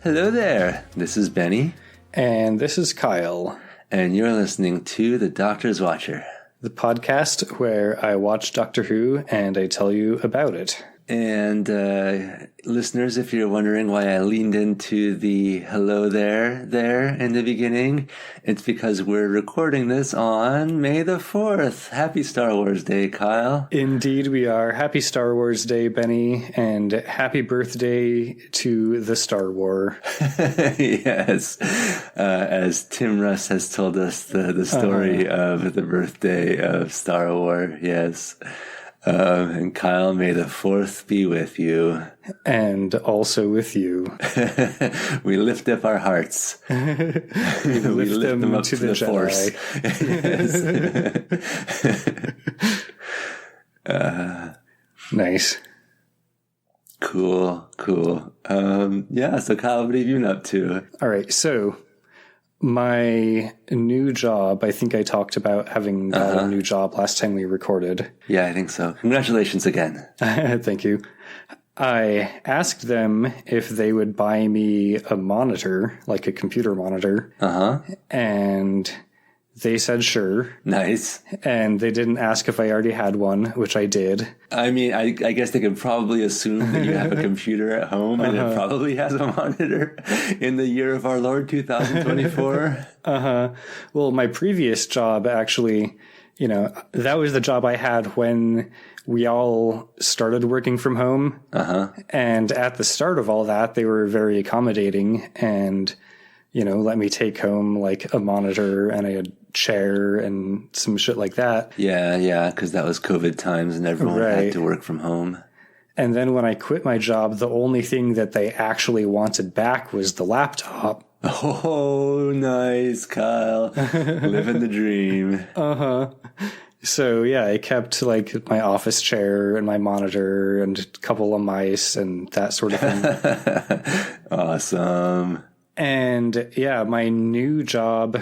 Hello there, this is Benny. And this is Kyle. And you're listening to The Doctor's Watcher. The podcast where I watch Doctor Who and I tell you about it. And listeners, if you're wondering why I leaned into the hello there in the beginning, it's because we're recording this on May the 4th. Happy Star Wars Day, Kyle. Indeed we are. Happy Star Wars Day, Benny, and happy birthday to the Star War. Yes. As Tim Russ has told us the story of the birthday of Star Wars, yes. And Kyle, may the 4th be with you. And also with you. We lift up our hearts. we lift them up to the Force. Nice. Cool. Yeah, so Kyle, what have you been up to? All right, so my new job, I think I talked about having got a new job last time we recorded. Yeah, I think so. Congratulations again. Thank you. I asked them if they would buy me a monitor, like a computer monitor. And they said sure. Nice. And they didn't ask if I already had one, which I did. I mean, I guess they could probably assume that you have a computer at home and it probably has a monitor in the year of our Lord 2024. Well, my previous job actually, that was the job I had when we all started working from home. And at the start of all that, they were very accommodating and, let me take home like a monitor and a chair and some shit like that. Yeah, because that was COVID times and everyone had to work from home. And then when I quit my job, the only thing that they actually wanted back was the laptop. Oh, nice, Kyle. Living the dream. So, yeah, I kept like my office chair and my monitor and a couple of mice and that sort of thing. Awesome. And yeah, my new job,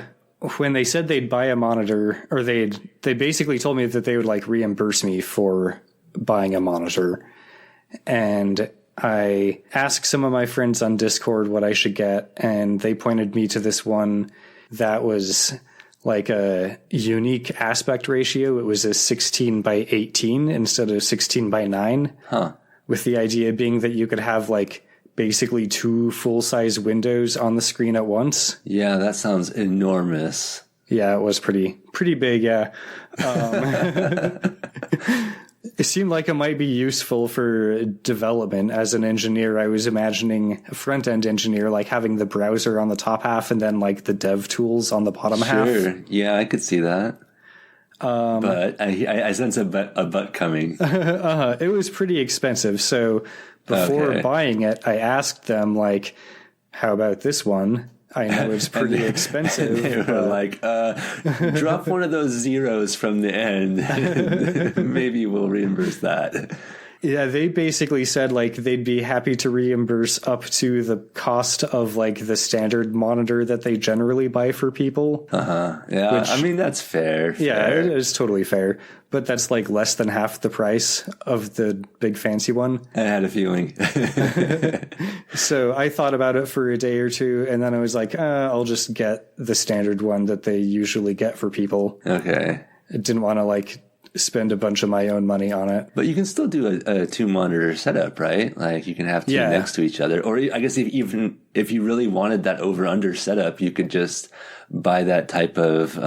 when they said they'd buy a monitor, or they basically told me that they would like reimburse me for buying a monitor. And I asked some of my friends on Discord what I should get, and they pointed me to this one that was like a unique aspect ratio. It was a 16 by 18 instead of 16 by 9. With the idea being that you could have like basically 2 full-size windows on the screen at once. Yeah, that sounds enormous. Yeah, it was pretty big, yeah. It seemed like it might be useful for development. As an engineer, I was imagining a front-end engineer, like having the browser on the top half and then like the dev tools on the bottom half. Sure, yeah, I could see that. But I sense a butt coming. It was pretty expensive, so before buying it, I asked them, like, how about this one? I know it's pretty expensive. They were like, drop one of those zeros from the end. Maybe we'll reimburse that. Yeah, they basically said, like, they'd be happy to reimburse up to the cost of, like, the standard monitor that they generally buy for people. Yeah, which, I mean, that's fair. Yeah, it is totally fair. But that's, like, less than half the price of the big fancy one. I had a feeling. So I thought about it for a day or two, and then I was like, I'll just get the standard one that they usually get for people. Okay. I didn't want to, like, spend a bunch of my own money on it. But you can still do a 2-monitor setup, right? Like you can have 2 next to each other. Or I guess even if you really wanted that over-under setup, you could just buy that type of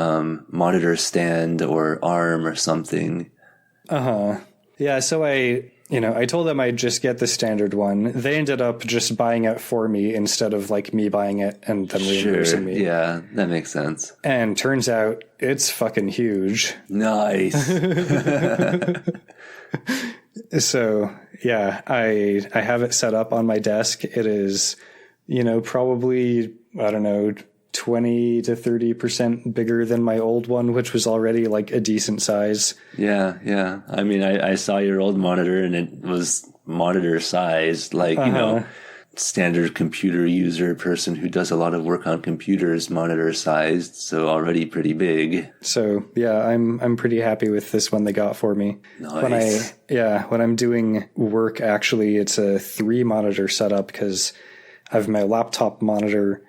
monitor stand or arm or something. Yeah, so I told them I'd just get the standard one. They ended up just buying it for me instead of like me buying it and then reimbursing me. Yeah, that makes sense. And turns out it's fucking huge. Nice. So yeah, I have it set up on my desk. It is, probably, I don't know, 20 to 30% bigger than my old one, which was already like a decent size. Yeah. I mean, I saw your old monitor and it was monitor sized, like, standard computer user person who does a lot of work on computers, monitor sized, so already pretty big. So yeah, I'm pretty happy with this one they got for me. Nice. When I'm doing work, actually, it's a 3 monitor setup because I have my laptop monitor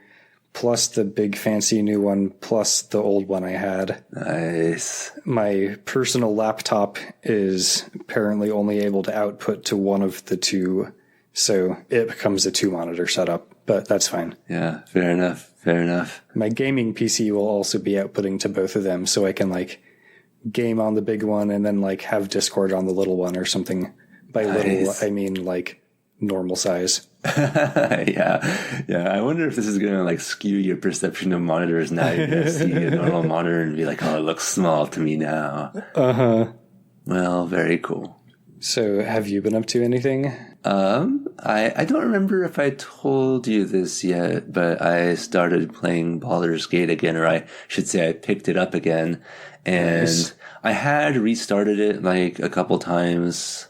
plus the big fancy new one plus the old one I had. Nice. My personal laptop is apparently only able to output to one of the two, so it becomes a 2-monitor setup, but that's fine. Yeah, fair enough. Fair enough. My gaming PC will also be outputting to both of them, so I can like game on the big one and then like have Discord on the little one or something. By little, I mean like normal size. Yeah. I wonder if this is going to like skew your perception of monitors now. You're going to see a normal monitor and be like, oh, it looks small to me now. Well, very cool. So have you been up to anything? I don't remember if I told you this yet, but I started playing Baldur's Gate again, or I should say I picked it up again. And nice. I had restarted it like a couple times,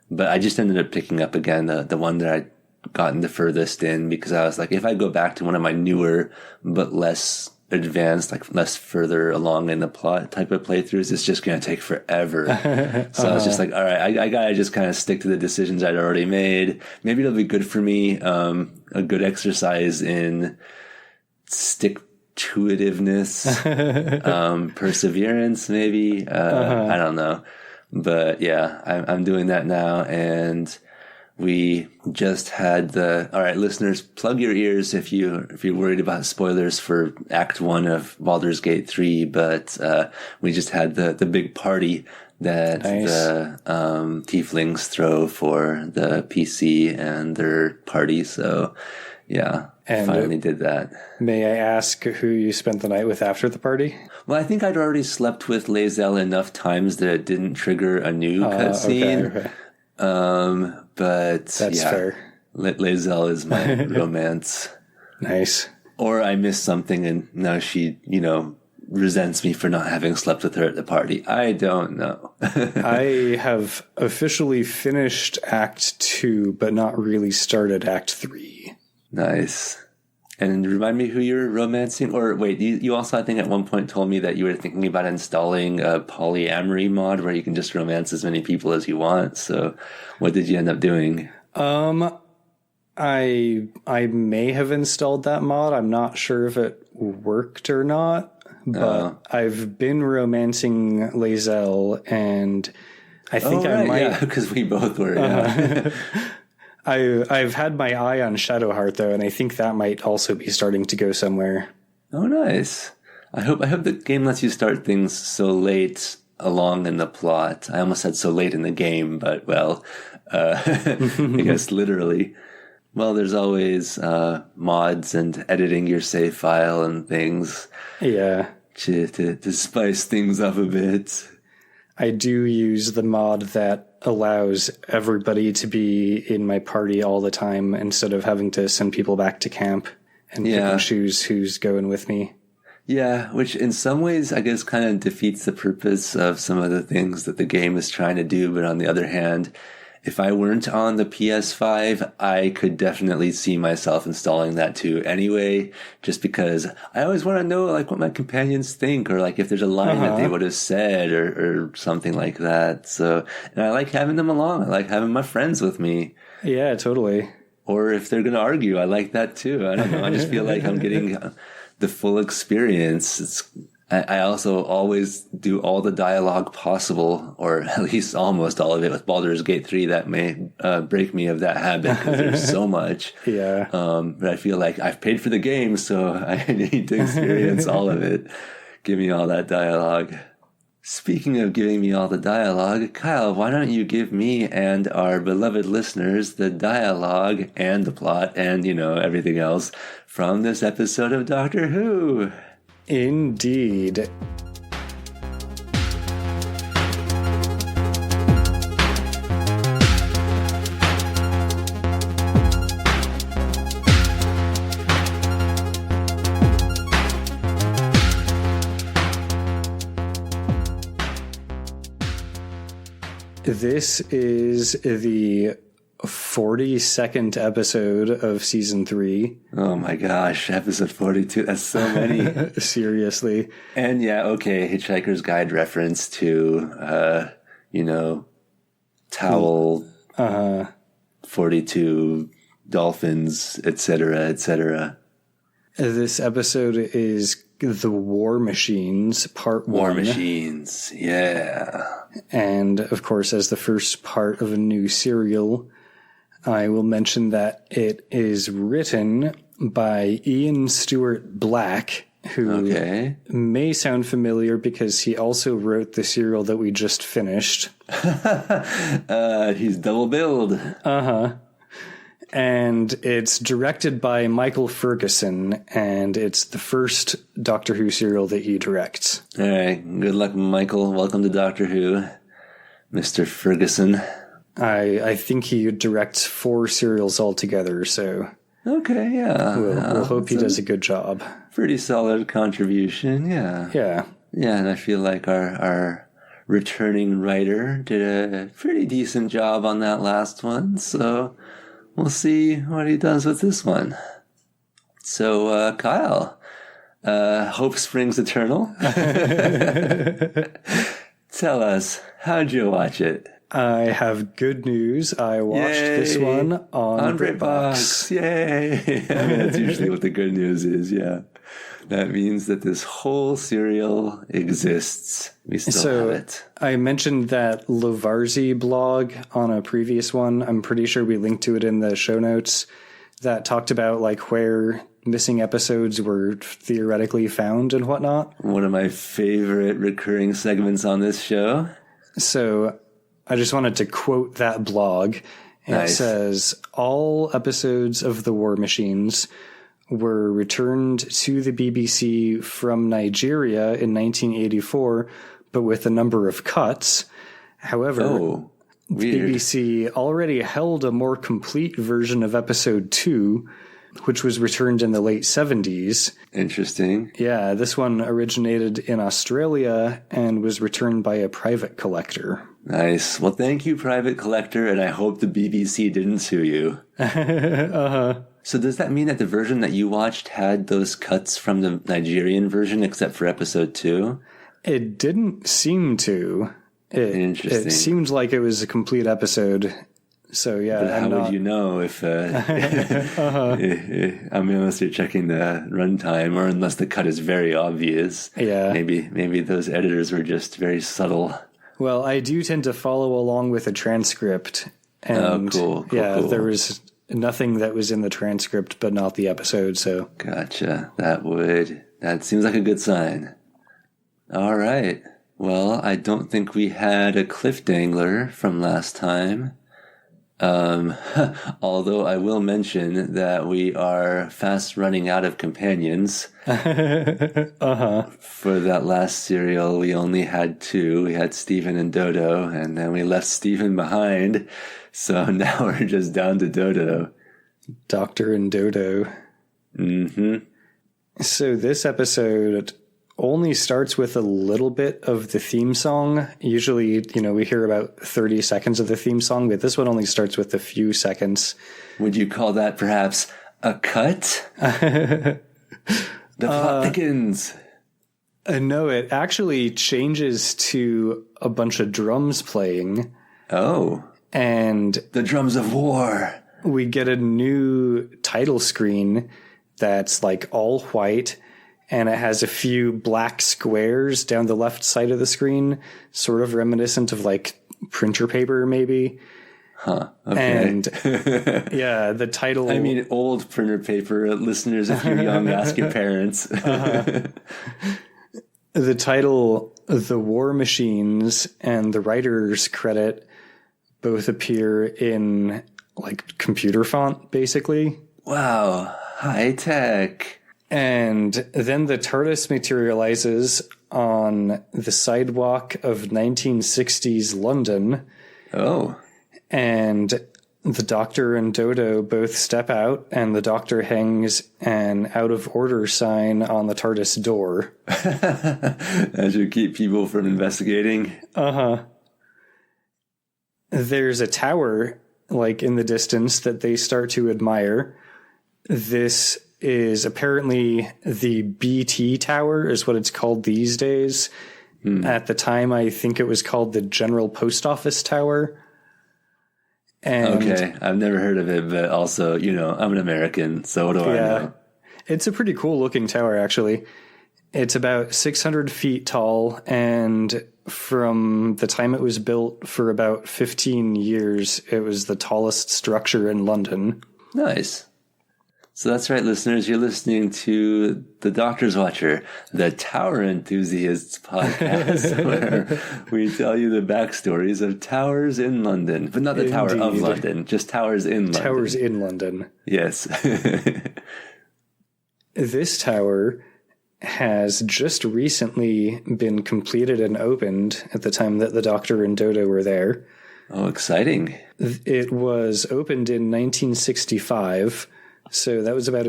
but I just ended up picking up again the one that I'd gotten the furthest in, because I was like, if I go back to one of my newer but less advanced, like less further along in the plot type of playthroughs, it's just going to take forever. So I was just like, all right, I gotta just kind of stick to the decisions I'd already made. Maybe it'll be good for me, a good exercise in stick-to-itiveness, perseverance, maybe. I don't know. But yeah, I'm doing that now, and we just had all right, listeners, plug your ears if you're worried about spoilers for Act 1 of Baldur's Gate 3, but we just had the big party that the tieflings throw for the PC and their party, so yeah, and finally did that. May I ask who you spent the night with after the party? Well, I think I'd already slept with Lae'zel enough times that it didn't trigger a new cutscene. Okay. But that's fair. Lae'zel is my romance. Nice. Or I missed something and now she, resents me for not having slept with her at the party. I don't know. I have officially finished Act 2, but not really started Act 3. Nice. And remind me who you're romancing? Or wait, you also, I think, at one point told me that you were thinking about installing a Polly-Amory mod where you can just romance as many people as you want. So what did you end up doing? I may have installed that mod. I'm not sure if it worked or not. But I've been romancing Lae'zel, and I think I might... Yeah, because we both were, yeah. I've had my eye on Shadowheart though, and I think that might also be starting to go somewhere. Oh, nice! I hope the game lets you start things so late along in the plot. I almost said so late in the game, but I guess literally. Well, there's always mods and editing your save file and things. Yeah, to spice things up a bit. I do use the mod that allows everybody to be in my party all the time instead of having to send people back to camp and pick and choose who's going with me. Yeah, which in some ways I guess kind of defeats the purpose of some of the things that the game is trying to do. But on the other hand, if I weren't on the PS5, I could definitely see myself installing that too anyway, just because I always want to know like what my companions think, or like if there's a line that they would have said or something like that. So, and I like having them along. I like having my friends with me. Yeah, totally. Or if they're going to argue, I like that too. I don't know. I just feel like I'm getting the full experience. I also always do all the dialogue possible, or at least almost all of it with Baldur's Gate 3. That may break me of that habit because there's so much. Yeah. But I feel like I've paid for the game, so I need to experience all of it. Give me all that dialogue. Speaking of giving me all the dialogue, Kyle, why don't you give me and our beloved listeners the dialogue and the plot and, everything else from this episode of Doctor Who? Indeed. This is the 42nd episode of season 3. Oh my gosh, episode 42. That's so many. Seriously. And yeah, okay, Hitchhiker's Guide reference to, towel 42 dolphins, etc., etc. This episode is The War Machines, Part 1. War Machines, yeah. And, of course, as the first part of a new serial, I will mention that it is written by Ian Stewart Black, who may sound familiar because he also wrote the serial that we just finished. He's double billed. Uh-huh. And it's directed by Michael Ferguson, and it's the first Doctor Who serial that he directs. All right. Good luck, Michael. Welcome to Doctor Who, Mr. Ferguson. I think he directs 4 serials altogether, so... Okay, yeah. We'll hope he does a good job. Pretty solid contribution, yeah. Yeah. Yeah, and I feel like our returning writer did a pretty decent job on that last one, so we'll see what he does with this one. So, Kyle, Hope Springs Eternal. Tell us, how'd you watch it? I have good news. I watched this one on BritBox. Yay! I mean, that's usually what the good news is, yeah. That means that this whole serial exists. We still have it. I mentioned that Lovarzi blog on a previous one. I'm pretty sure we linked to it in the show notes that talked about like where missing episodes were theoretically found and whatnot. One of my favorite recurring segments on this show. So I just wanted to quote that blog. It says, all episodes of The War Machines were returned to the BBC from Nigeria in 1984, but with a number of cuts. However, the BBC already held a more complete version of episode 2, which was returned in the late 70s. Interesting. Yeah, this one originated in Australia and was returned by a private collector. Nice. Well, thank you, private collector, and I hope the BBC didn't sue you. Uh-huh. So does that mean that the version that you watched had those cuts from the Nigerian version except for episode 2? It didn't seem to. Interesting. It seemed like it was a complete episode. So, yeah. But how would you know if, I mean, unless you're checking the runtime or unless the cut is very obvious. Yeah. Maybe those editors were just very subtle. Well, I do tend to follow along with a transcript. And cool. There was nothing that was in the transcript, but not the episode, so. Gotcha. That seems like a good sign. All right. Well, I don't think we had a Cliff Dangler from last time. Although I will mention that we are fast running out of companions. For that last serial, we only had 2. We had Stephen and Dodo, and then we left Stephen behind. So now we're just down to Dodo. Doctor and Dodo. Mm-hmm. So this episode only starts with a little bit of the theme song. Usually, we hear about 30 seconds of the theme song, but this one only starts with a few seconds. Would you call that perhaps a cut? The plot thickens. No, it actually changes to a bunch of drums playing. Oh. And the drums of war. We get a new title screen that's like all white, and it has a few black squares down the left side of the screen, sort of reminiscent of like printer paper, maybe. Huh. Okay. And yeah, the title. I mean, old printer paper. Listeners, if you're young, ask your parents. The title, The War Machines, and the writer's credit both appear in like computer font, basically. Wow. High tech. And then the TARDIS materializes on the sidewalk of 1960s London. Oh. And the Doctor and Dodo both step out, and the Doctor hangs an out of order sign on the TARDIS door. That should keep people from investigating. Uh-huh. There's a tower, like in the distance, that they start to admire. This is apparently the BT Tower, is what it's called these days. At the time, I think it was called the General Post Office Tower. And okay, I've never heard of it, but also, I'm an American, so what do I know? It's a pretty cool looking tower, actually. It's about 600 feet tall, and from the time it was built for about 15 years, it was the tallest structure in London. Nice. So that's right, listeners. You're listening to The Doctor's Watcher, the Tower Enthusiasts podcast, where we tell you the backstories of towers in London. But not the Tower of London, just towers in London. Towers in London. Yes. This tower has just recently been completed and opened at the time that the Doctor and Dodo were there. Oh, exciting. It was opened in 1965, so that was about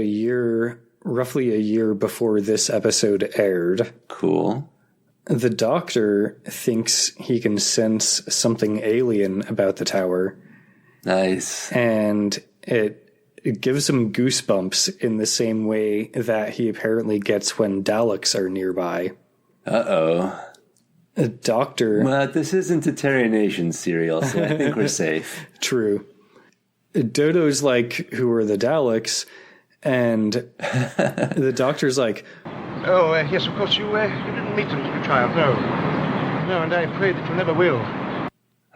roughly a year before this episode aired. Cool. The Doctor thinks he can sense something alien about the tower. Nice. And it gives him goosebumps in the same way that he apparently gets when Daleks are nearby. Uh-oh. The Doctor... Well, this isn't a Terry Nation serial, so I think we're safe. True. Dodo's like, who are the Daleks? And the Doctor's like... Oh, yes, of course, you didn't meet them, you child, no. No, and I pray that you never will.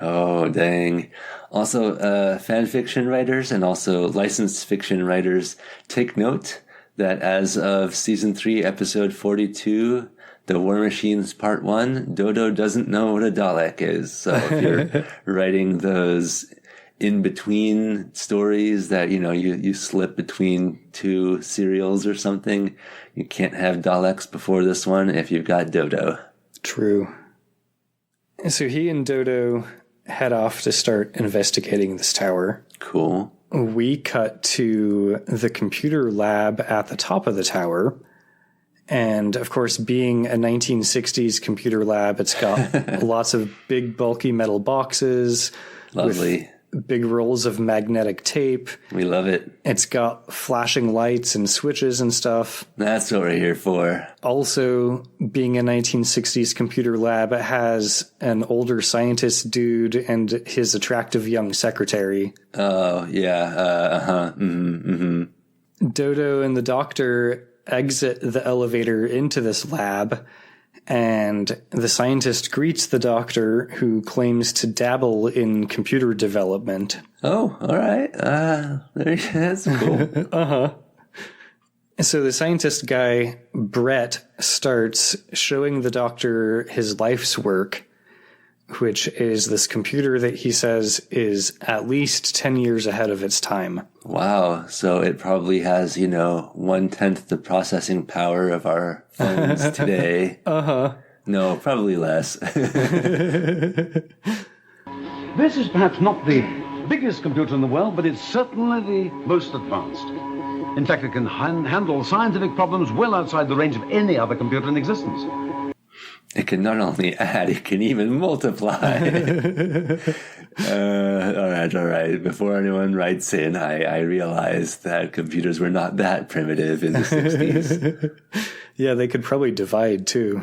Oh, dang. Also, fan fiction writers and also licensed fiction writers, take note that as of Season 3, Episode 42, The War Machines Part 1, Dodo doesn't know what a Dalek is. So if you're writing those in-between stories that, you slip between two serials or something, you can't have Daleks before this one if you've got Dodo. True. So he and Dodo head off to start investigating this tower. Cool. We cut to the computer lab at the top of the tower. And, of course, being a 1960s computer lab, it's got lots of big, bulky metal boxes. Lovely. With big rolls of magnetic tape. We love it. It's got flashing lights and switches and stuff. That's what we're here for. Also, being a 1960s computer lab, it has an older scientist dude and his attractive young secretary. Oh, yeah. Dodo and the Doctor exit the elevator into this lab, and the scientist greets the Doctor, who claims to dabble in computer development. Oh, all right. That's cool. Uh-huh. So the scientist guy, Brett, starts showing the Doctor his life's work, which is this computer that he says is at least 10 years ahead of its time. Wow. So it probably has, 1/10 the processing power of our phones today. Uh-huh. No, probably less. This is perhaps not the biggest computer in the world, but it's certainly the most advanced. In fact, it can handle scientific problems well outside the range of any other computer in existence. It can not only add, it can even multiply. All right. Before anyone writes in, I realized that computers were not that primitive in the 60s. Yeah, they could probably divide, too.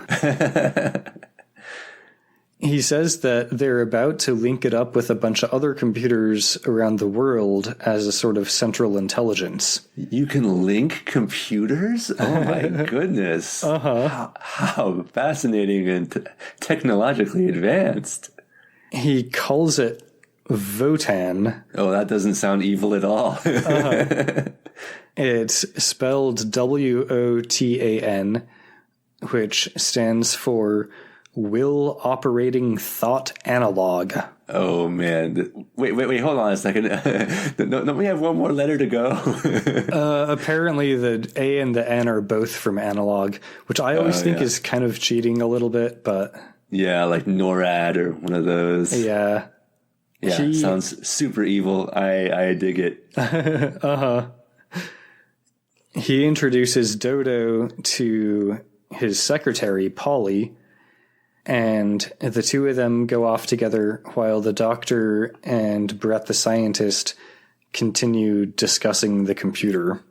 He says that they're about to link it up with a bunch of other computers around the world as a sort of central intelligence. You can link computers? Oh, my goodness. Uh-huh. How fascinating and technologically advanced. He calls it Votan. Oh, that doesn't sound evil at all. It's spelled WOTAN, which stands for Will Operating Thought Analog. Oh, man. Wait, hold on a second. Don't we have one more letter to go? Apparently the A and the N are both from analog, which I always think is kind of cheating a little bit, but... Yeah, like NORAD or one of those. Yeah. Yeah, sounds super evil. I dig it. Uh-huh. He introduces Dodo to his secretary, Polly, and the two of them go off together while the Doctor and Brett the scientist continue discussing the computer.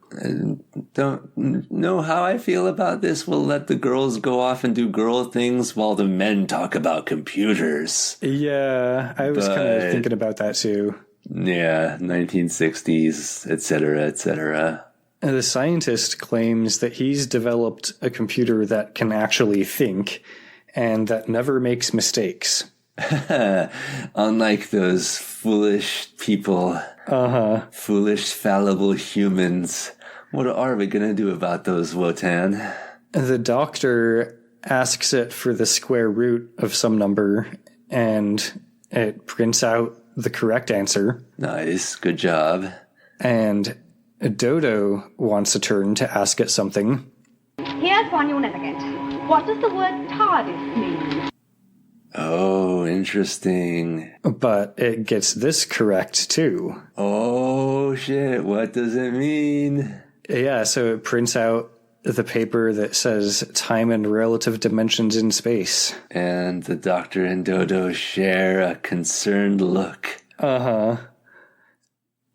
Don't know how I feel about this. We'll let the girls go off and do girl things while the men talk about computers. Yeah, I was kind of thinking about that too. Yeah, 1960s, etc., etc. The scientist claims that he's developed a computer that can actually think and that never makes mistakes. Unlike those foolish people, foolish, fallible humans. What are we going to do about those, Wotan? The doctor asks it for the square root of some number, and it prints out the correct answer. Nice. Good job. And Dodo wants a turn to ask it something. Here's one you'll never get. What does the word TARDIS mean? Oh, interesting. But it gets this correct, too. Oh, shit. What does it mean? Yeah, so it prints out the paper that says time and relative dimensions in space. And the doctor and Dodo share a concerned look.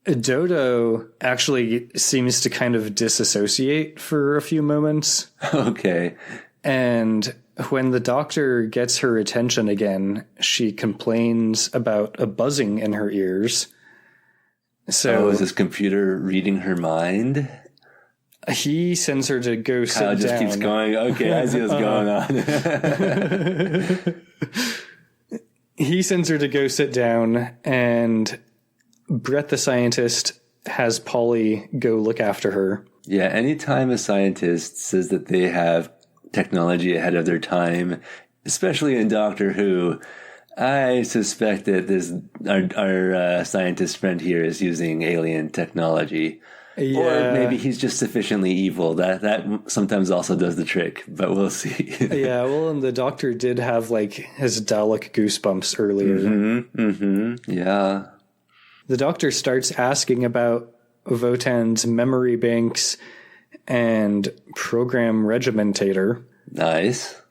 Dodo actually seems to kind of disassociate for a few moments. Okay. And when the doctor gets her attention again, she complains about a buzzing in her ears. So is this computer reading her mind? He sends her to go sit Kyle just down. keeps going, okay, I see what's going on. He sends her to go sit down, and Brett the scientist has Polly go look after her. Yeah, anytime a scientist says that they have technology ahead of their time, especially in Doctor Who, I suspect that our scientist friend here is using alien technology. Yeah. Or maybe he's just sufficiently evil. That sometimes also does the trick, but we'll see. Yeah, well, and the doctor did have, like, his Dalek goosebumps earlier. Yeah. The doctor starts asking about Wotan's memory banks and program regimentator. Nice.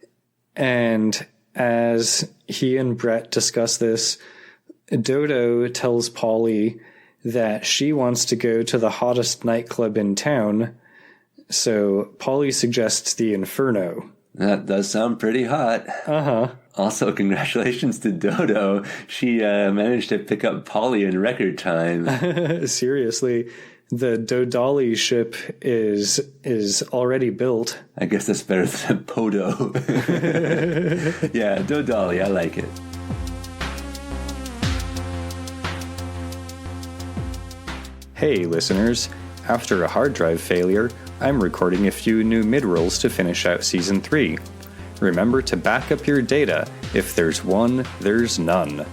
And as he and Brett discuss this, Dodo tells Polly that she wants to go to the hottest nightclub in town, so Polly suggests the Inferno. That does sound pretty hot. Also, congratulations to Dodo. She managed to pick up Polly in record time. Seriously, the Dodali ship is already built. I guess that's better than Podo. Yeah, Dodali, I like it. Hey listeners, after a hard drive failure, I'm recording a few new mid-rolls to finish out Season 3. Remember to back up your data. If there's one, there's none.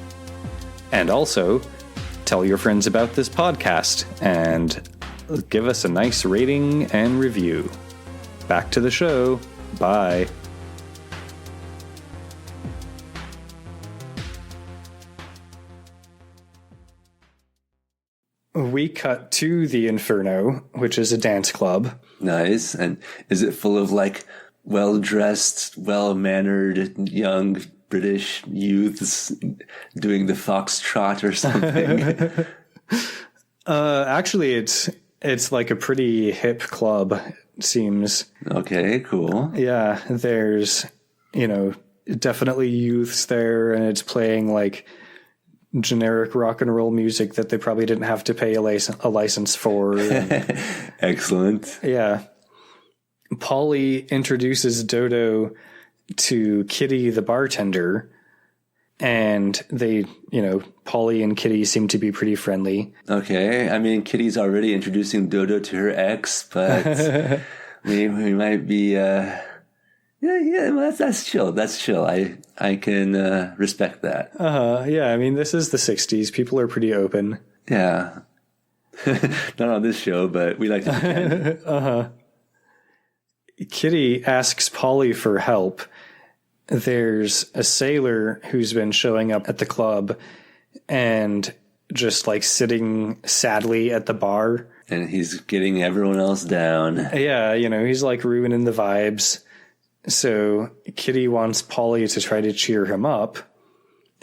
And also, tell your friends about this podcast and give us a nice rating and review. Back to the show. Bye. We cut to the Inferno, which is a dance club. Nice. And is it full of, like, well-dressed, well-mannered young British youths doing the foxtrot or something? Actually, it's like a pretty hip club, it seems. Okay, cool. Yeah, there's, definitely youths there, and it's playing, like, generic rock and roll music that they probably didn't have to pay a license for. Excellent. Yeah. Polly introduces Dodo to Kitty the bartender, and they, Polly and Kitty seem to be pretty friendly. Okay, I mean, Kitty's already introducing Dodo to her ex, but we might be, yeah, well, that's chill. That's chill. I can respect that. Yeah, I mean, this is the 60s. People are pretty open. Yeah. Not on this show, but we like to pretend. Kitty asks Polly for help. There's a sailor who's been showing up at the club and just, like, sitting sadly at the bar. And he's getting everyone else down. Yeah, he's, like, ruining the vibes. So Kitty wants Polly to try to cheer him up.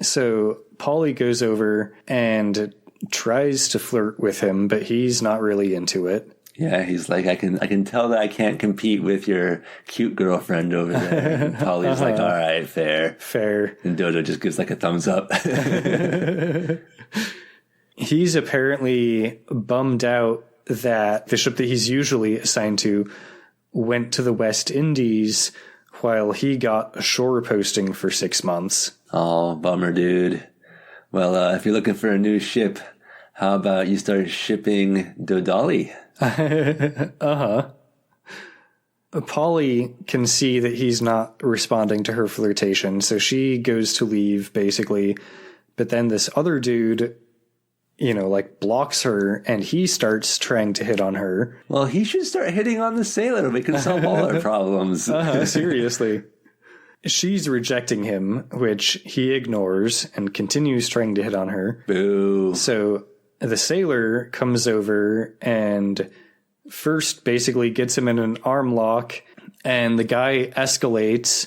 So Polly goes over and tries to flirt with him, but he's not really into it. Yeah, he's like, I can tell that I can't compete with your cute girlfriend over there. And Polly's like, all right, fair. Fair. And Dodo just gives, like, a thumbs up. He's apparently bummed out that the ship that he's usually assigned to went to the West Indies while he got a shore posting for 6 months. Oh, bummer, dude. Well, if you're looking for a new ship, how about you start shipping Dodali? Uh-huh. Polly can see that he's not responding to her flirtation, so she goes to leave, basically. But then this other dude, blocks her, and he starts trying to hit on her. Well, he should start hitting on the sailor. We can solve all our problems. Seriously. She's rejecting him, which he ignores and continues trying to hit on her. Boo. So the sailor comes over and first basically gets him in an arm lock, and the guy escalates,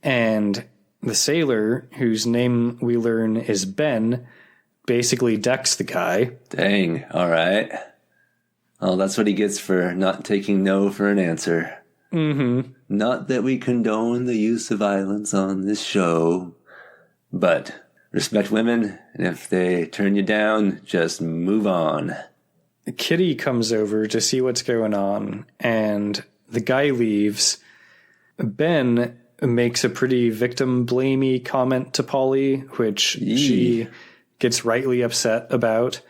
and the sailor, whose name we learn is Ben, basically decks the guy. Dang. All right. Well, that's what he gets for not taking no for an answer. Mm-hmm. Not that we condone the use of violence on this show, but respect women, and if they turn you down, just move on. Kitty comes over to see what's going on, and the guy leaves. Ben makes a pretty victim-blamey comment to Polly, which she gets rightly upset about.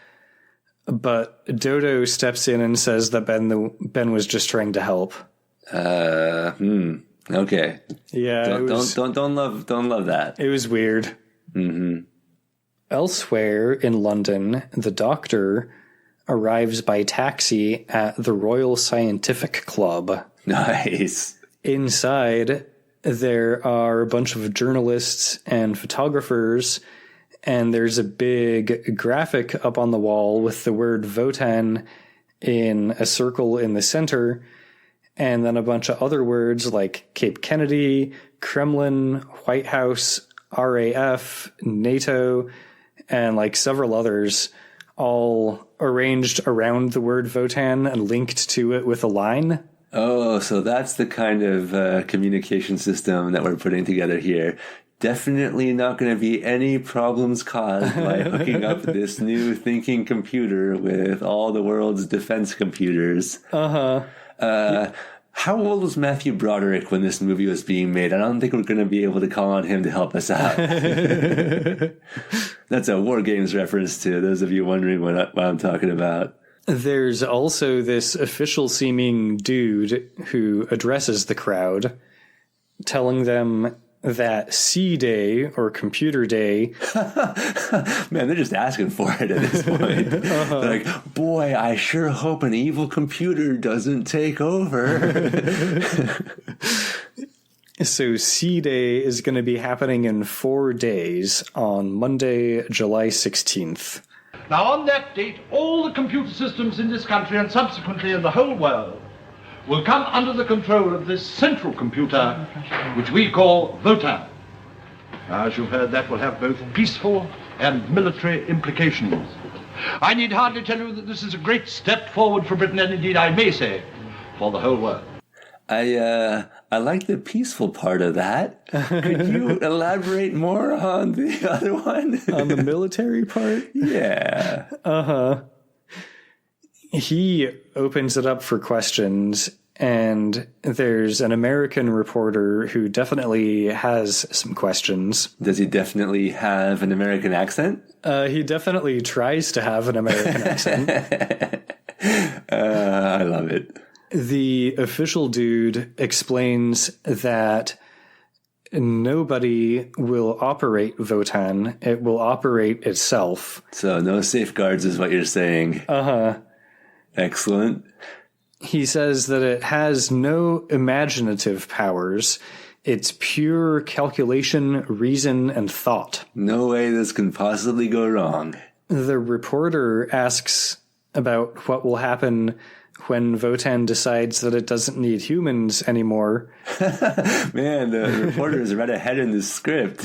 But Dodo steps in and says that Ben was just trying to help. Okay. Yeah. Don't love that. It was weird. Mm-hmm. Elsewhere in London, the Doctor arrives by taxi at the Royal Scientific Club. Nice. Inside, there are a bunch of journalists and photographers, and there's a big graphic up on the wall with the word Votan in a circle in the center, and then a bunch of other words like Cape Kennedy, Kremlin, White House, RAF, NATO, and like several others, all arranged around the word Votan and linked to it with a line. Oh, so that's the kind of communication system that we're putting together here. Definitely not going to be any problems caused by hooking up this new thinking computer with all the world's defense computers. How old was Matthew Broderick when this movie was being made? I don't think we're going to be able to call on him to help us out. That's a War Games reference to those of you wondering what I'm talking about. There's also this official-seeming dude who addresses the crowd, telling them that C-Day, or Computer Day... Man, they're just asking for it at this point. They're like, boy, I sure hope an evil computer doesn't take over. So C-Day is going to be happening in 4 days on Monday, July 16th. Now, on that date, all the computer systems in this country and subsequently in the whole world will come under the control of this central computer, which we call Votan. Now, as you've heard, that will have both peaceful and military implications. I need hardly tell you that this is a great step forward for Britain, and indeed, I may say, for the whole world. I like the peaceful part of that. Could you elaborate more on the other one? On the military part? Yeah. He opens it up for questions, and there's an American reporter who definitely has some questions. Does he definitely have an American accent? He definitely tries to have an American accent. I love it. The official dude explains that nobody will operate Votan. It will operate itself. So no safeguards is what you're saying. Excellent. He says that it has no imaginative powers. It's pure calculation, reason, and thought. No way this can possibly go wrong. The reporter asks about what will happen when Votan decides that it doesn't need humans anymore. Man, the reporter is right ahead in the script.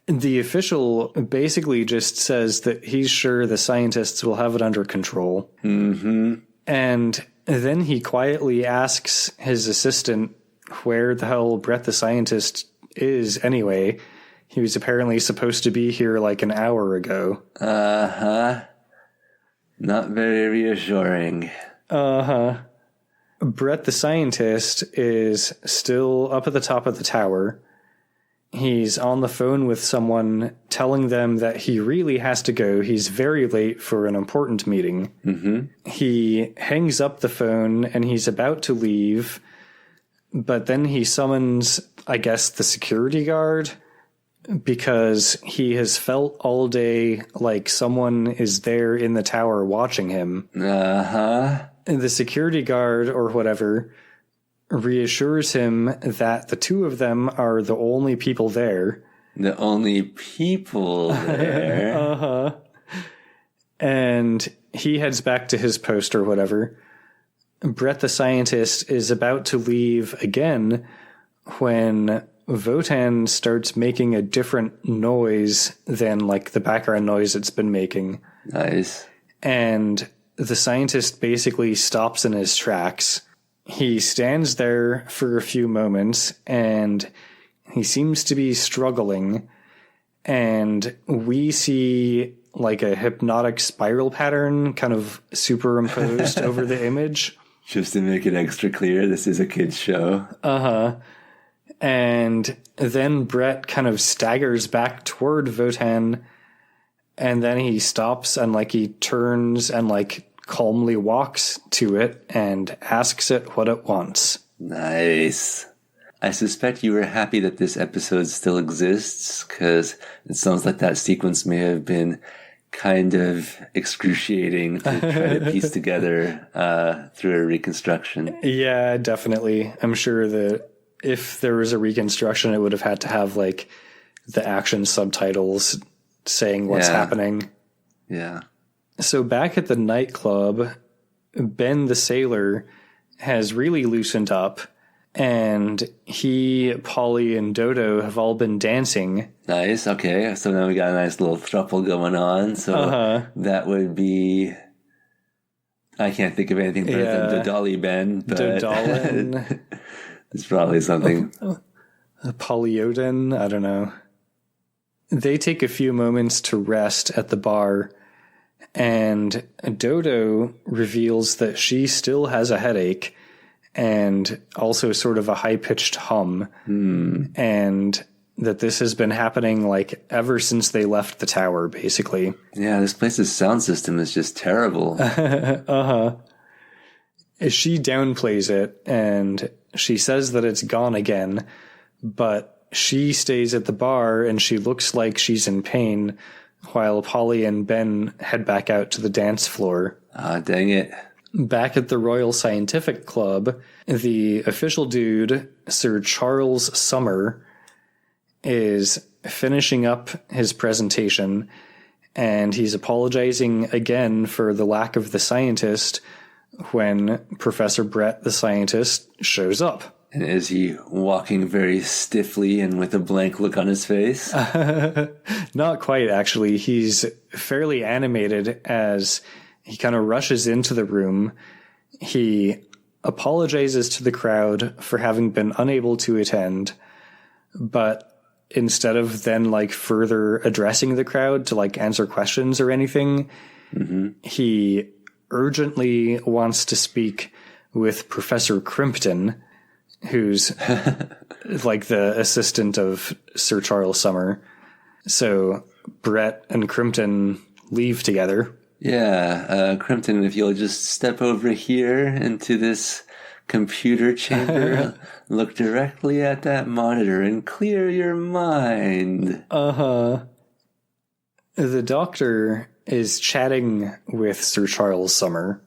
The official basically just says that he's sure the scientists will have it under control. Mm-hmm. And then he quietly asks his assistant where the hell Brett the scientist is anyway. He was apparently supposed to be here like an hour ago. Uh-huh. Not very reassuring. Uh-huh. Brett the scientist is still up at the top of the tower. He's on the phone with someone telling them that he really has to go. He's very late for an important meeting. Mm-hmm. He hangs up the phone and he's about to leave, but then he summons, I guess, the security guard because he has felt all day like someone is there in the tower watching him. Uh-huh. And the security guard or whatever reassures him that the two of them are the only people there. The only people there. Uh-huh. And he heads back to his post or whatever. Brett the scientist is about to leave again when Votan starts making a different noise than like the background noise it's been making. Nice. And the scientist basically stops in his tracks. He stands there for a few moments and he seems to be struggling. And we see like a hypnotic spiral pattern kind of superimposed over the image. Just to make it extra clear, this is a kid's show. Uh-huh. And then Brett kind of staggers back toward Votan, and then he stops and like he turns and like calmly walks to it and asks it what it wants. Nice. I suspect you were happy that this episode still exists, because it sounds like that sequence may have been kind of excruciating to try to piece together through a reconstruction. Yeah, definitely. I'm sure that if there was a reconstruction, it would have had to have like the action subtitles saying what's happening. Yeah. So back at the nightclub, Ben the sailor has really loosened up, and he, Polly, and Dodo have all been dancing. Nice. Okay. So now we got a nice little throuple going on. So that would be... I can't think of anything better than Dodali Ben. But Dodalin. It's probably something. Polyoden. I don't know. They take a few moments to rest at the bar, and Dodo reveals that she still has a headache and also sort of a high-pitched hum, and that this has been happening like ever since they left the tower, basically. Yeah, this place's sound system is just terrible. Uh-huh. She downplays it, and she says that it's gone again, but she stays at the bar and she looks like she's in pain, while Polly and Ben head back out to the dance floor. Ah, dang it. Back at the Royal Scientific Club, the official dude, Sir Charles Summer, is finishing up his presentation, and he's apologizing again for the lack of the scientist when Professor Brett the scientist shows up. And is he walking very stiffly and with a blank look on his face? Not quite, actually. He's fairly animated as he kind of rushes into the room. He apologizes to the crowd for having been unable to attend, but instead of then like further addressing the crowd to like answer questions or anything, he urgently wants to speak with Professor Crimpton, who's like the assistant of Sir Charles Summer. So Brett and Crimpton leave together. Yeah, Crimpton, if you'll just step over here into this computer chamber, look directly at that monitor and clear your mind. Uh-huh. The doctor is chatting with Sir Charles Summer.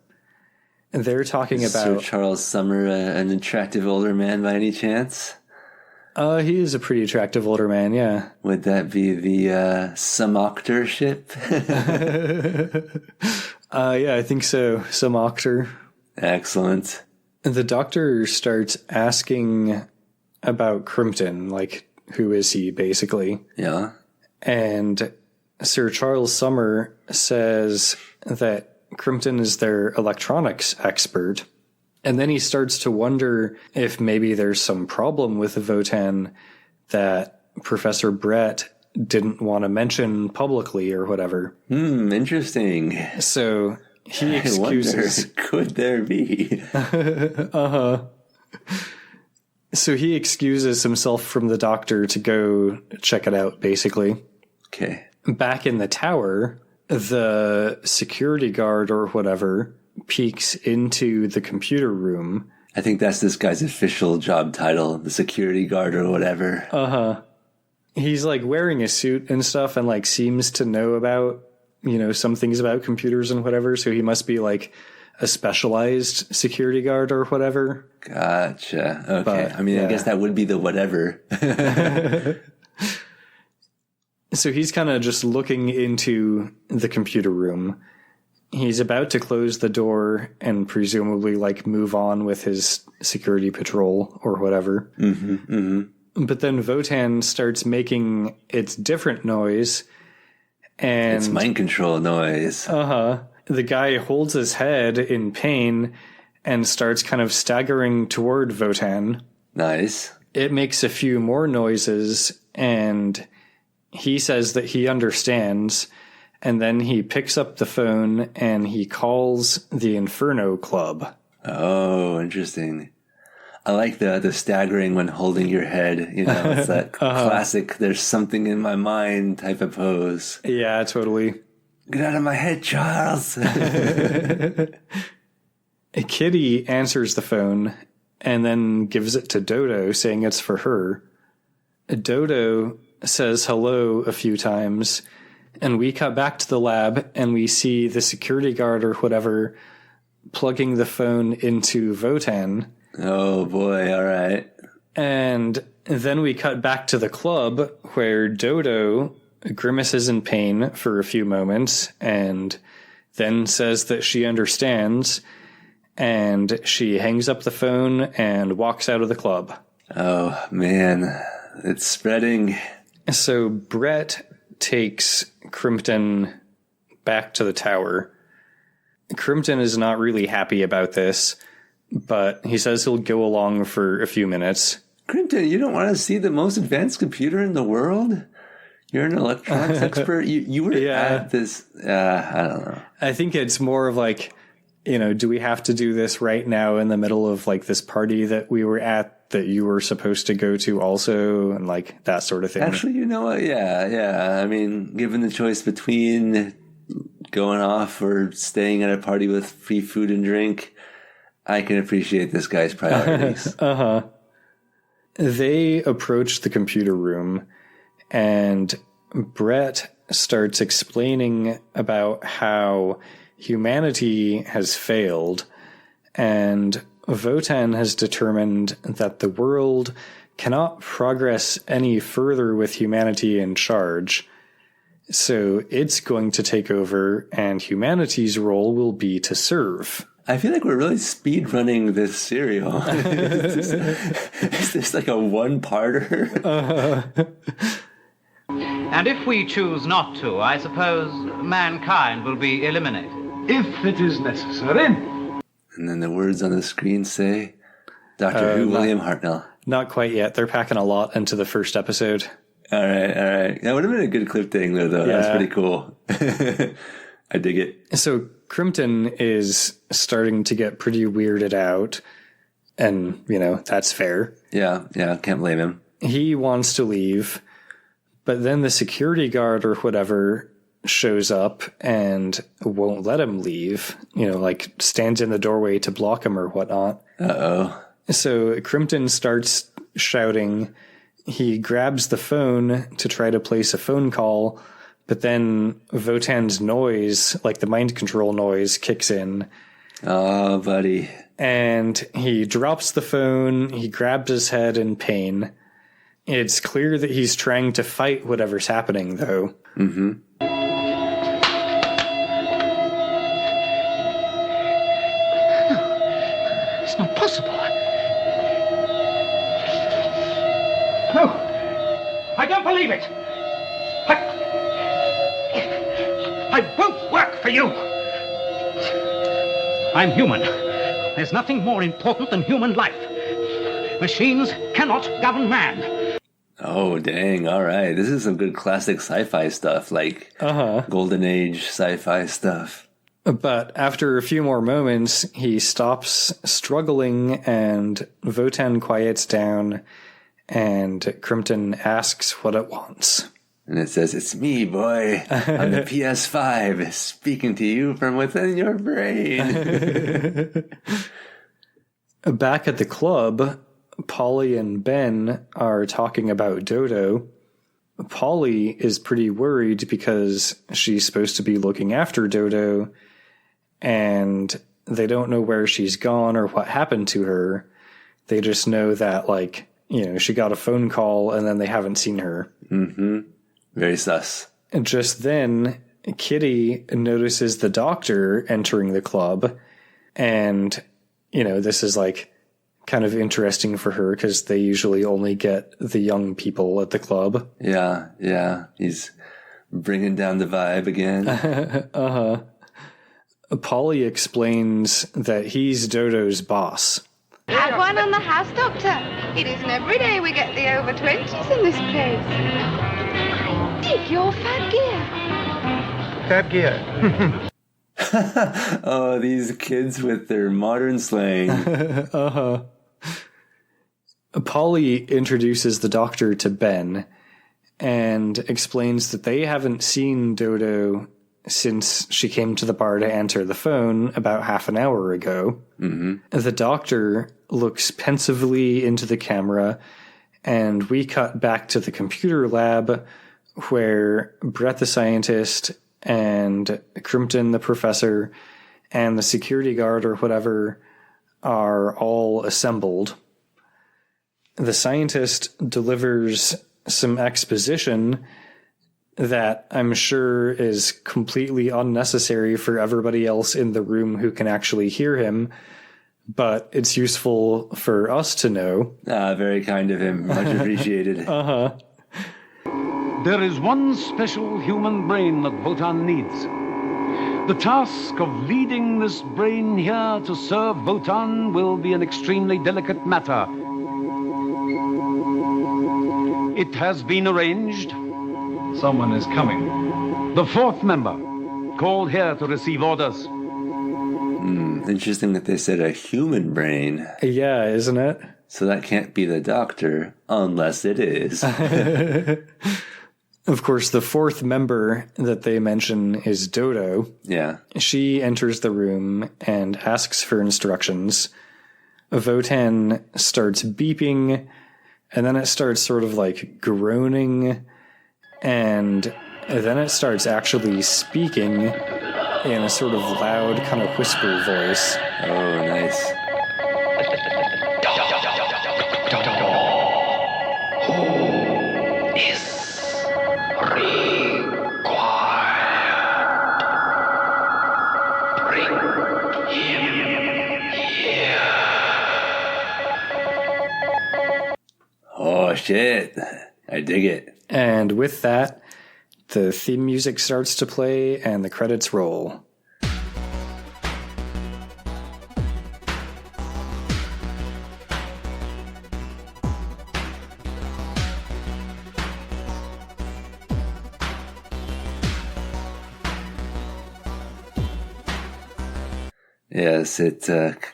They're talking about... Sir Charles Summer, an attractive older man by any chance? He is a pretty attractive older man, yeah. Would that be the Samoctorship? Yeah, I think so. Samoctor. Excellent. The doctor starts asking about Crimpton, like, who is he, basically? Yeah. And Sir Charles Summer says that Crimpton is their electronics expert. And then he starts to wonder if maybe there's some problem with the Votan that Professor Brett didn't want to mention publicly or whatever. Interesting. So he excuses. I wonder, could there be? So he excuses himself from the doctor to go check it out, basically. Okay. Back in the tower, the security guard or whatever peeks into the computer room. I think that's this guy's official job title, the security guard or whatever. He's like wearing a suit and stuff and like seems to know about, some things about computers and whatever. So he must be like a specialized security guard or whatever. Gotcha. Okay. But, I guess that would be the whatever. So he's kind of just looking into the computer room. He's about to close the door and presumably like move on with his security patrol or whatever. But then Votan starts making its different noise. And it's mind control noise. The guy holds his head in pain and starts kind of staggering toward Votan. Nice. It makes a few more noises, and he says that he understands, and then he picks up the phone and he calls the Inferno Club. Oh, interesting. I like the staggering when holding your head. It's that classic, there's something in my mind type of pose. Yeah, totally. Get out of my head, Charles. Kitty answers the phone and then gives it to Dodo, saying it's for her. Dodo says hello a few times, and we cut back to the lab and we see the security guard or whatever plugging the phone into Votan. Oh boy, all right. And then we cut back to the club where Dodo grimaces in pain for a few moments and then says that she understands, and she hangs up the phone and walks out of the club. Oh man, it's spreading. So Brett takes Crimpton back to the tower. Crimpton is not really happy about this, but he says he'll go along for a few minutes. Crimpton, you don't want to see the most advanced computer in the world? You're an electronics expert. You were at this. I don't know. I think it's more of like, do we have to do this right now in the middle of like this party that we were at that you were supposed to go to also, and like that sort of thing? Actually, you know what? Yeah. I mean, given the choice between going off or staying at a party with free food and drink, I can appreciate this guy's priorities. They approach the computer room, and Brett starts explaining about how humanity has failed, and Votan has determined that the world cannot progress any further with humanity in charge. So it's going to take over, and humanity's role will be to serve. I feel like we're really speed running this serial. Is this like a one-parter? And if we choose not to, I suppose mankind will be eliminated. If it is necessary. And then the words on the screen say, Doctor Who, William Hartnell. Not quite yet. They're packing a lot into the first episode. All right. That would have been a good clip thing, though. Yeah. That's pretty cool. I dig it. So Crimpton is starting to get pretty weirded out, and, that's fair. Yeah, can't blame him. He wants to leave, but then the security guard or whatever shows up and won't let him leave, like stands in the doorway to block him or whatnot. Uh-oh. So Crimpton starts shouting. He grabs the phone to try to place a phone call, but then Votan's noise, like the mind control noise, kicks in. Oh, buddy. And he drops the phone. He grabs his head in pain. It's clear that he's trying to fight whatever's happening, though. Mm-hmm. It's not possible. No. I don't believe it. I won't work for you. I'm human. There's nothing more important than human life. Machines cannot govern man. Oh, dang. All right. This is some good classic sci-fi stuff, like Golden Age sci-fi stuff. But after a few more moments, he stops struggling and Votan quiets down and Crimpton asks what it wants. And it says, "It's me, boy, on the PS5, speaking to you from within your brain." Back at the club, Polly and Ben are talking about Dodo. Polly is pretty worried because she's supposed to be looking after Dodo, and they don't know where she's gone or what happened to her. They just know that, like, you know, she got a phone call and then they haven't seen her. Mm-hmm. Very sus. And just then, Kitty notices the doctor entering the club, and, you know, this is like kind of interesting for her because they usually only get the young people at the club. Yeah. He's bringing down the vibe again. Polly explains that he's Dodo's boss. Have one on the house, Doctor. It isn't every day we get the over 20s in this place. Dig your fab gear. Fab gear. Oh, these kids with their modern slang. Polly introduces the doctor to Ben and explains that they haven't seen Dodo since she came to the bar to answer the phone about half an hour ago. Mm-hmm. The doctor looks pensively into the camera, and we cut back to the computer lab where Brett the scientist and Crimpton the professor and the security guard or whatever are all assembled. The scientist delivers some exposition that I'm sure is completely unnecessary for everybody else in the room who can actually hear him, but it's useful for us to know. Very kind of him. Much appreciated. There is one special human brain that Votan needs. The task of leading this brain here to serve Votan will be an extremely delicate matter. It has been arranged. Someone is coming. The fourth member, called here to receive orders. Interesting that they said a human brain. Yeah, isn't it? So that can't be the doctor, unless it is. Of course, the fourth member that they mention is Dodo. Yeah. She enters the room and asks for instructions. Votan starts beeping, and then it starts sort of like groaning, and then it starts actually speaking in a sort of loud kind of whisper voice. Oh, nice. Oh, shit. I dig it. And with that, the theme music starts to play and the credits roll. Yes, it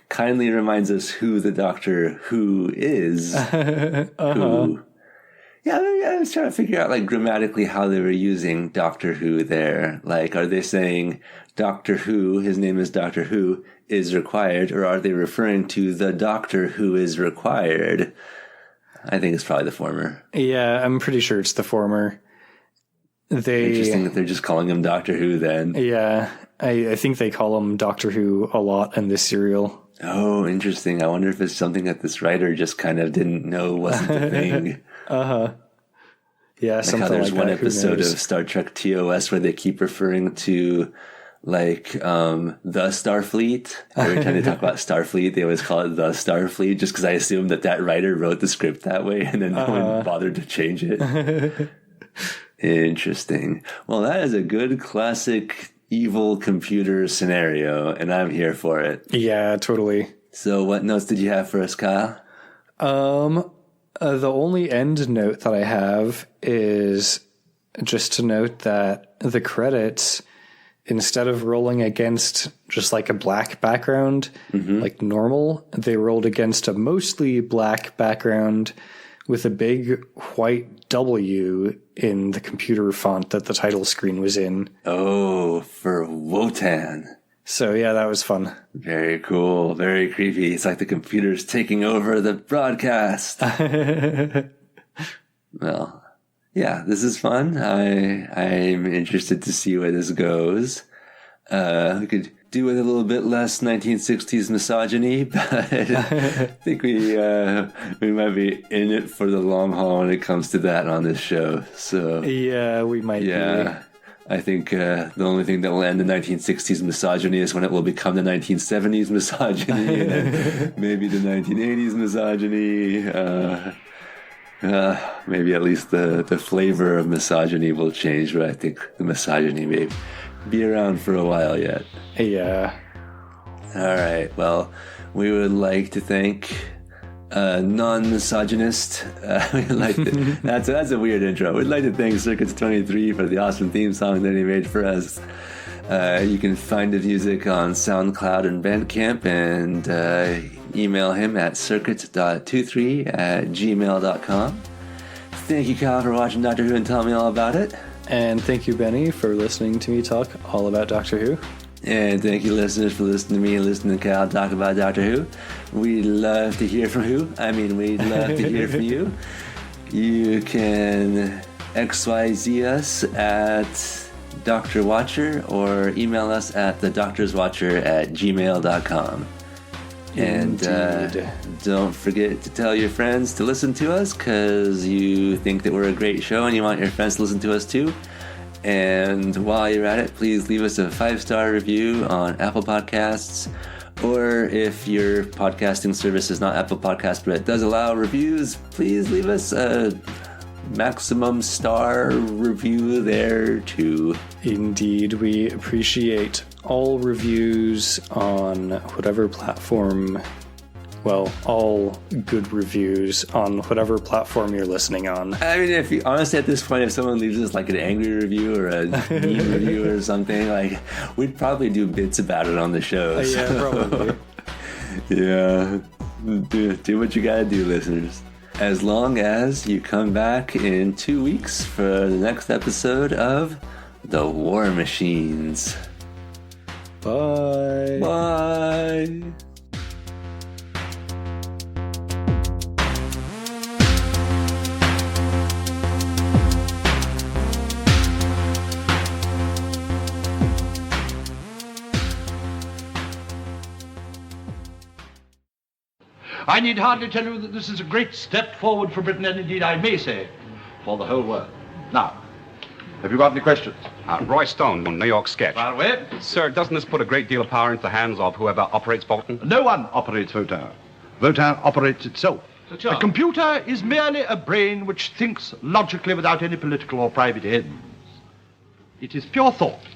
kindly reminds us who the Doctor Who is. Who. Yeah, I was trying to figure out, like, grammatically how they were using Doctor Who there. Like, are they saying Doctor Who, his name is Doctor Who, is required, or are they referring to the Doctor Who is required? I think it's probably the former. Yeah, I'm pretty sure it's the former. Interesting that they're just calling him Doctor Who then. Yeah, I think they call him Doctor Who a lot in this serial. Oh, interesting. I wonder if it's something that this writer just kind of didn't know wasn't a thing. Yeah, like something how there's like one that. episode of Star Trek TOS where they keep referring to, like, the Starfleet. Every time they talk about Starfleet, they always call it the Starfleet, just because I assume that writer wrote the script that way and then no one bothered to change it. Interesting. Well, that is a good classic evil computer scenario, and I'm here for it. Yeah, totally. So what notes did you have for us, Kyle? The only end note that I have is just to note that the credits, instead of rolling against just like a black background, like normal, they rolled against a mostly black background with a big white W in the computer font that the title screen was in. Oh, for Wotan. So yeah, that was fun. Very cool. Very creepy. It's like the computer's taking over the broadcast. Well, yeah, this is fun. I'm interested to see where this goes. We could do with a little bit less 1960s misogyny, but I think we might be in it for the long haul when it comes to that on this show. So yeah, we might be. I think the only thing that will end the 1960s misogyny is when it will become the 1970s misogyny, and then maybe the 1980s misogyny. Maybe at least the flavor of misogyny will change, but I think the misogyny may be around for a while yet. Yeah. All right. Well, we would like to thank non-misogynist. We'd like to, that's a weird intro. We'd like to thank Circuits23 for the awesome theme song that he made for us. You can find his music on SoundCloud and Bandcamp, and email him at circuits.23@gmail.com. Thank you, Kyle, for watching Doctor Who and telling me all about it. And thank you, Benny, for listening to me talk all about Doctor Who. And thank you, listeners, for listening to me and listening to Kyle talk about Doctor Who. We'd love to hear from who. We'd love to hear from you. You can XYZ us at Dr. Watcher or email us at thedoctorswatcher@gmail.com. And don't forget to tell your friends to listen to us because you think that we're a great show and you want your friends to listen to us too. And while you're at it, please leave us a 5-star review on Apple Podcasts, or if your podcasting service is not Apple Podcasts but it does allow reviews, please leave us a maximum star review there too. Indeed, we appreciate all reviews on whatever platform, well, all good reviews on whatever platform you're listening on. I mean, if you, honestly, at this point, if someone leaves us like an angry review or a mean review or something, like, we'd probably do bits about it on the show. Yeah, probably. Yeah. Do what you gotta do, listeners. As long as you come back in 2 weeks for the next episode of The War Machines. Bye. Bye. I need hardly tell you that this is a great step forward for Britain, and indeed I may say for the whole world. Now, have you got any questions? Roy Stone, New York Sketch. Fire away. Sir, doesn't this put a great deal of power into the hands of whoever operates Bolton? No one operates Wotan. Wotan operates itself. A computer is merely a brain which thinks logically without any political or private ends. It is pure thought.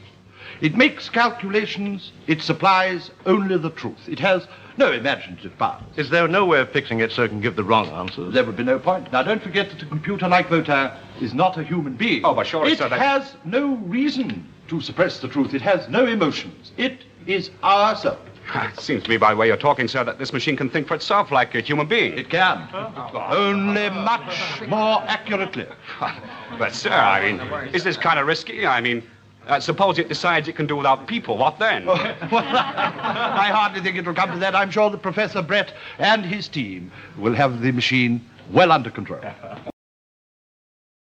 It makes calculations. It supplies only the truth. It has no imaginative powers. Is there no way of fixing it so it can give the wrong answers? There would be no point. Now, don't forget that a computer like Wotan is not a human being. Oh, but surely, it sir, that... has no reason to suppress the truth. It has no emotions. It is ourself. It seems to me, by the way you're talking, sir, that this machine can think for itself like a human being. It can. Only much more accurately. But, sir, I mean, is this kind of risky? I mean, suppose it decides it can do without people. What then? Well, I hardly think it will come to that. I'm sure that Professor Brett and his team will have the machine well under control.